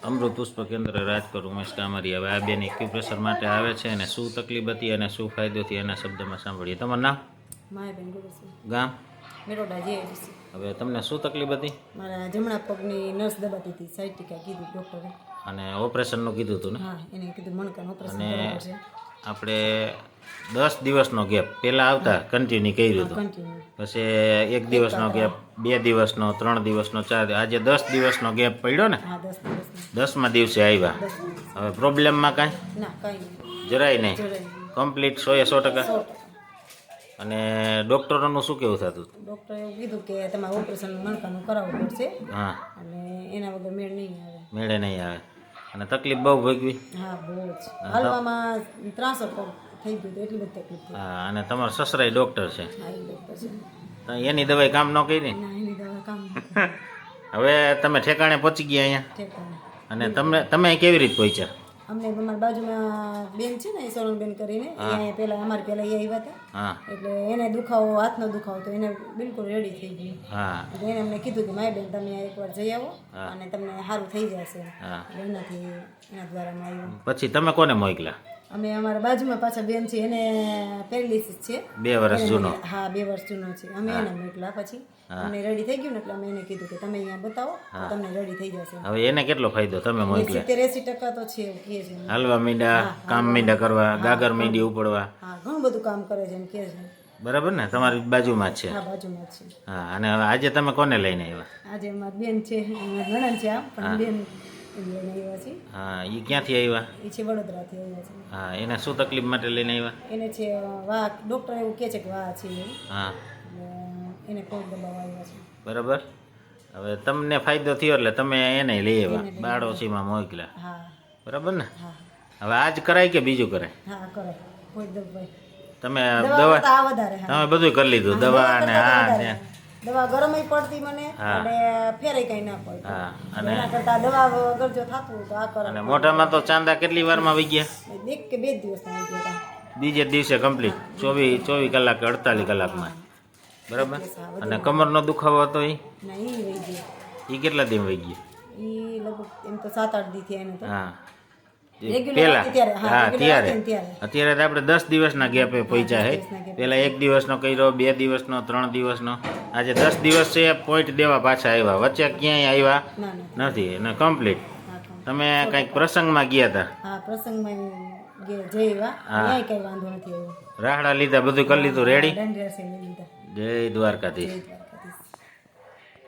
અમૃત પુષ્પ કેન્દ્ર રાજકોટ ઉમેશ કામરિયા। હવે આ બેન એક્યુપ્રેશર માટે આવે છે અને શું તકલીફ હતી અને શું ફાયદો થયો એના શબ્દમાં સાંભળીએ। તમારું નામ? માયાબેન ગુરુસી, ગામ? મેરોડા જેઆઈડીસી। હવે તમને શું તકલીફ હતી મારા જમણા પગની નસ દબાતી હતી, સાયટિકા કીધું ડૉક્ટરે। અને ઓપરેશનનું કીધું હતું ને? હા, એને કીધું મણકાનું ઓપરેશન અને કરવું પડશે। આપણે 10 દિવસનો ગેપ પહેલાં આવતા કન્ટિન્યુ કર્યું હતું, કન્ટિન્યુ પછી 1 દિવસનો ગેપ, 2 દિવસનો, 3 દિવસનો, 4 આજે 10 દિવસનો ગેપ પડ્યો ને? હા, 10 દિવસનો। 10મા દિવસે આવ્યા। 10 દિવસ હવે પ્રોબ્લેમમાં કાંઈ? ના, કાંઈ નહીં, જરાય નહીં, જરાય કમ્પ્લીટ 100% 100%। અને ડૉક્ટરોનું શું કેવું થતું? ડૉક્ટરે એવું કીધું કે તમારે ઓપરેશન મણકાનું કરાવવું પડશે હા, અને એના વગર મેળ નહીં આવે। મેળે નહીં આવે અને તકલીફ બહુ ભોગવી? હા, બહુ જ હાલવામાં ત્રાસો થઈ ગયું હતું, એટલી બધી તકલીફ થઈ। હા, અને તમારા સસરાય ડૉક્ટર છે, હા, એ ડૉક્ટર છે। તો એની દવાઈ કામ ન કરી? ના, એની દવા કામ હવે તમે ઠેકાણે પહોંચી ગયા અહીંયા, ઠેકાણે। અને તમે કેવી રીતે પહોંચ્યા? અમને અમારી બાજુમાં બેન છે ને, એ સોનલબેન કરીને, એ અહીંયા પહેલાં અમારી પહેલાં એ આવ્યા હતા, હા એટલે એને દુખાવો, હાથનો દુખાવો તો એને બિલકુલ રેડી થઈ ગયું। હા એટલે એને અમને કીધું કે માય બેન તમે એકવાર જઈ આવો અને તમને સારું થઈ જશે। હા, એટલે એનાથી એના દ્વારા અમે આવ્યું। પછી તમે કોને મોકલ્યા? અમે અમારા બાજુમાં પાછા બેન છે, એને પેરાલિસિસ છે, 2 વર્ષ જૂનો? હા, 2 વર્ષ જૂનો છે। અમે એને મોકલા, પછી અમને રેડી થઈ ગયું ને એટલે અમે એને કીધું કે તમે અહીંયા બતાવો તો તમને રેડી થઈ જશે। હવે એને કેટલો ફાયદો તમે મોકલ્યા? 70-80% તો છે એવું કહે છે। હાલવા મીંડા, કામ મીંડા કરવા, ગાગર મીંડી ઉપડવા, હા, ઘણું બધું કામ કરે છે એમ કહે છે। બરાબર ને? તમારી બાજુમાં જ છે? હા, બાજુમાં જ છે। હા, અને હવે આજે તમે કોને લઈને આવ્યા? આજે અમારી બેન છે, નણંદ છે આમ, પણ બેન લઈને આવ્યા છે। હા, એ ક્યાંથી આવ્યા? એ છે વડોદરાથી આવ્યા છે। હા, એને શું તકલીફ માટે લઈને આવ્યા? એને છે વાહ, ડૉક્ટર એવું કહે છે કે વાહ છે એવું, હા, એટલે એને પગ દબાવવા આવ્યા છે। બરાબર। હવે તમને ફાયદો થયો એટલે તમે એને લઈ આવ્યા, બાળોશીમાં મોકલ્યા, હા, બરાબર ને? હા, હવે આજ કરાય કે બીજું કરાય? હા, કરે કોઈ દવાઈ, તમે દવા દવા કરતાં આ વધારે તમે હા। બધું કરી લીધું, દવા અને આ ને? દવા ગરમય પડતી મને હા। અને ફેરે કઈ ના પડતી। હા, અને એના કરતાં દવા વગર જો થતું હોય તો આ કરે। અને મોઢામાં તો ચાંદા કેટલી વારમાં વહી ગયા? 1 કે 2 દિવસના આવી ગયા હતા। બીજે દિવસે કમ્પ્લીટ 24 કલાક કે 48 કલાકમાં, બરાબર? અને કમરનો દુખાવો હતો એ ના, એ વહી ગયો, કેટલા દિન વહી ગયો? એ લગભગ એમ તો 7-8 દી થયા એને તો। હા, રેગ્યુલર પેલા ત્યારે, હા, હા, રેગ્યુલર ત્યારે ત્યારે અત્યારે તો આપણે 10 દિવસના ગેપે પહોંચ્યા છે। પેલા 1 દિવસનો કર્યો, 2 દિવસનો, 3 દિવસનો, આજે 10 દિવસ છે પોઈન્ટ દેવા પાછા આવ્યા, વચ્ચે ક્યાંય આવ્યા ના, ના, નથી અને કમ્પ્લીટ। હા, તમે કંઈક પ્રસંગમાં ગયા હતા? હા, પ્રસંગમાં જઈ આવ્યા, ક્યાંય કઈ વાંધો નથી આવ્યો। રાહડા લીધા, બધું કરી લીધું, રેડી? દંડ રસે લઈ લીધા। જય દ્વારકાધીશ। જય દ્વારકા।